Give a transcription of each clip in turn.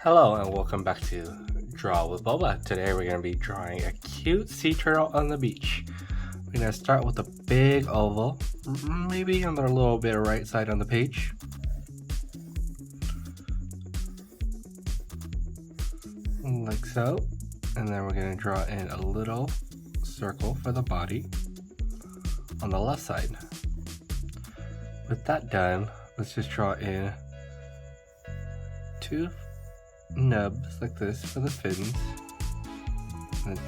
Hello and welcome back to Draw with Boba. Today we're going to be drawing a cute sea turtle on the beach. We're going to start with a big oval, maybe on the little bit right side on the page. Like so. And then we're going to draw in a little circle for the body on the left side. With that done, let's just draw in two nubs like this for the fins, and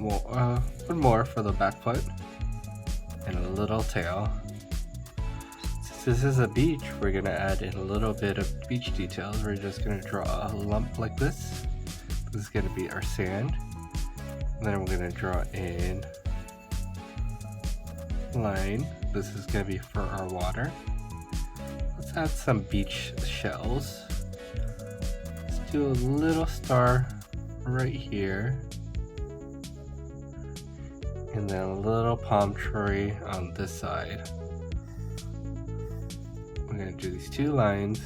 one more for the back foot, and a little tail. Since this is a beach, we're gonna add in a little bit of beach details. We're just gonna draw a lump like this. This is gonna be our sand. And then we're gonna draw in line. This is gonna be for our water. Let's add some beach shells. Do a little star right here, and then a little palm tree on this side. We're going to do these two lines,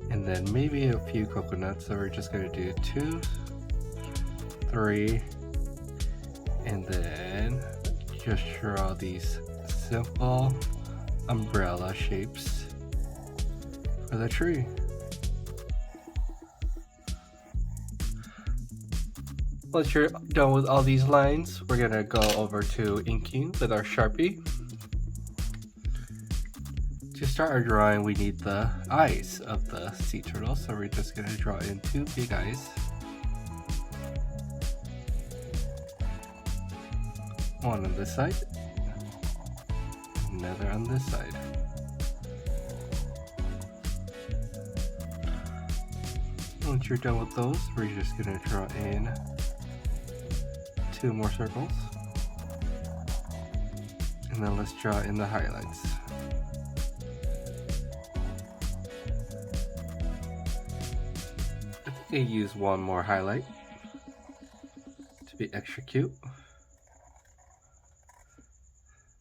and then maybe a few coconuts. So we're just going to do 2, 3, and then just draw these simple umbrella shapes for the tree. Once you're done with all these lines, we're gonna go over to inking with our Sharpie. To start our drawing, we need the eyes of the sea turtle, so we're just gonna draw in 2 big eyes. One on this side, another on this side. Once you're done with those, we're just gonna draw in 2 more circles, and then let's draw in the highlights. I think I use one more highlight to be extra cute,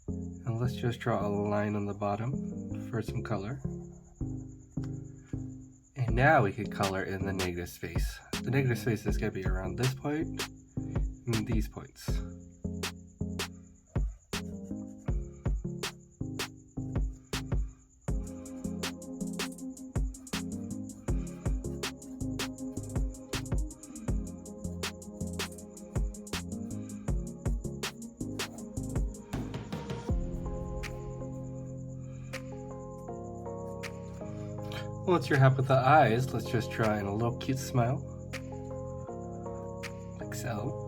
and let's just draw a line on the bottom for some color. And now we can color in the negative space. The negative space is going to be around this point and these points. Once you're happy with the eyes, let's just draw in a little cute smile, like so.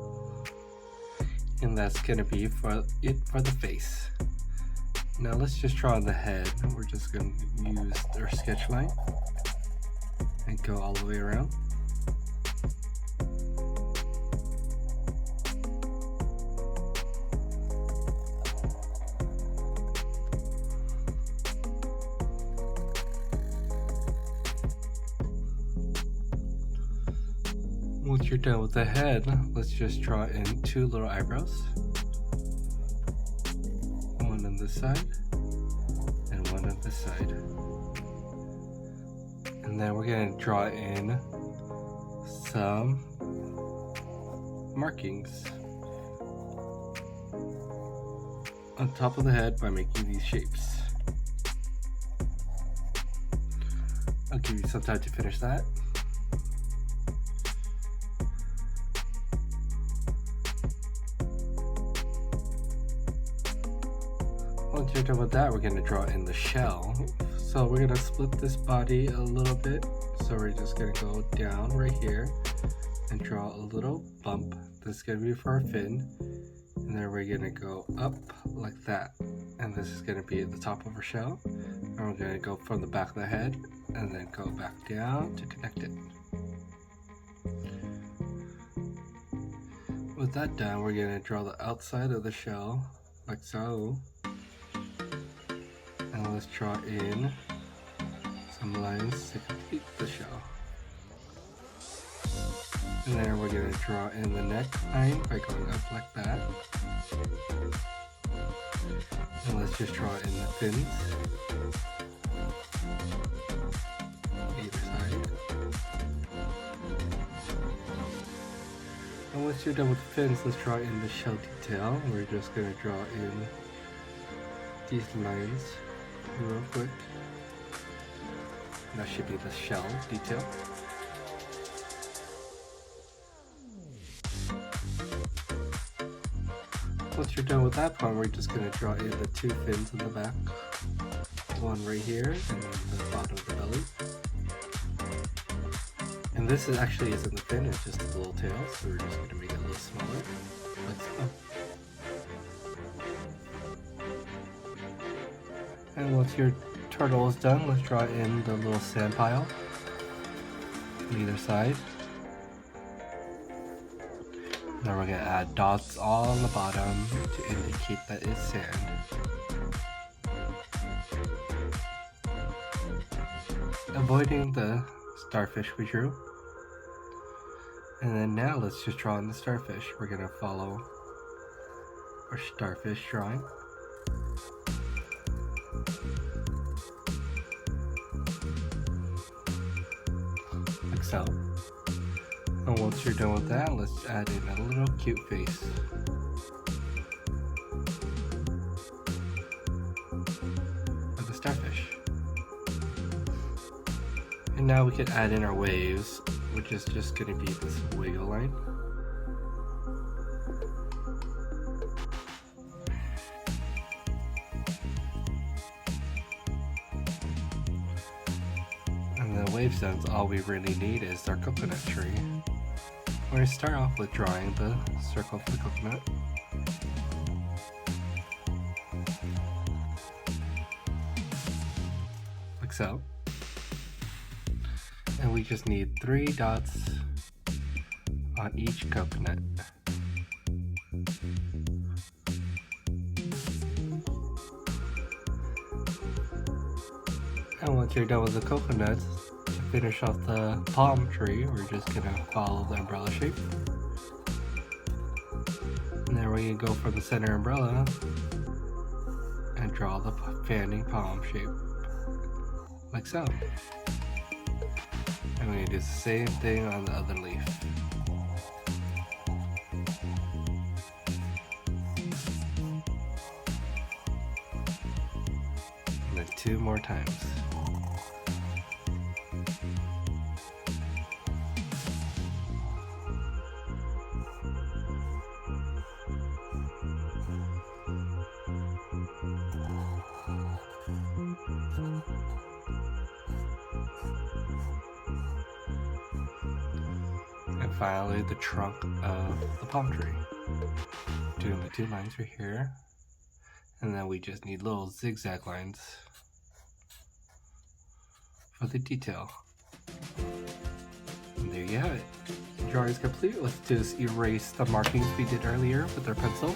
And that's gonna be for the face. Now let's just draw on the head. We're just gonna use our sketch line and go all the way around. Once you're done with the head, let's just draw in 2 little eyebrows. One on this side and one on this side. And then we're going to draw in some markings on top of the head by making these shapes. I'll give you some time to finish that. Once you're done with that, we're going to draw in the shell. So we're going to split this body a little bit. So we're just going to go down right here and draw a little bump. This is going to be for our fin. And then we're going to go up like that. And this is going to be the top of our shell. And we're going to go from the back of the head and then go back down to connect it. With that done, we're going to draw the outside of the shell like so. And let's draw in some lines to complete the shell. And then we're going to draw in the neckline by going up like that. And let's just draw in the fins. Either side. once you're done with the fins, let's draw in the shell detail. We're just going to draw in these lines real quick. That should be the shell detail. Once you're done with that part, we're just going to draw in the two fins in the back. One right here, and then the bottom of the belly. And this actually isn't the fin, it's just the little tail, so we're just going to make it a little smaller. And once your turtle is done, let's draw in the little sand pile on either side. Then we're going to add dots all on the bottom to indicate that it's sand. Avoiding the starfish we drew. And then now let's just draw in the starfish. We're going to follow our starfish drawing. Like so. And once you're done with that, let's add in a little cute face. Of the starfish. And now we can add in our waves, which is just going to be this wiggle line. And the wave stones, all we really need is our coconut tree. We're going to start off with drawing the circle of the coconut. Like so. And we just need 3 dots on each coconut. And once you're done with the coconuts, to finish off the palm tree, we're just gonna follow the umbrella shape. And then we're gonna go for the center umbrella and draw the fanning palm shape, like so. And we're gonna do the same thing on the other leaf. And then 2 more times. And finally, the trunk of the palm tree. Doing the 2 lines right here. And then we just need little zigzag lines for the detail. And there you have it. The drawing is complete. Let's just erase the markings we did earlier with our pencil.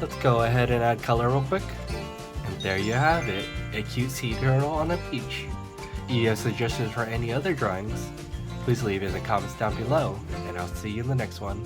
Let's go ahead and add color real quick. And there you have it, a cute sea turtle on a beach. If you have suggestions for any other drawings, please leave it in the comments down below, and I'll see you in the next one.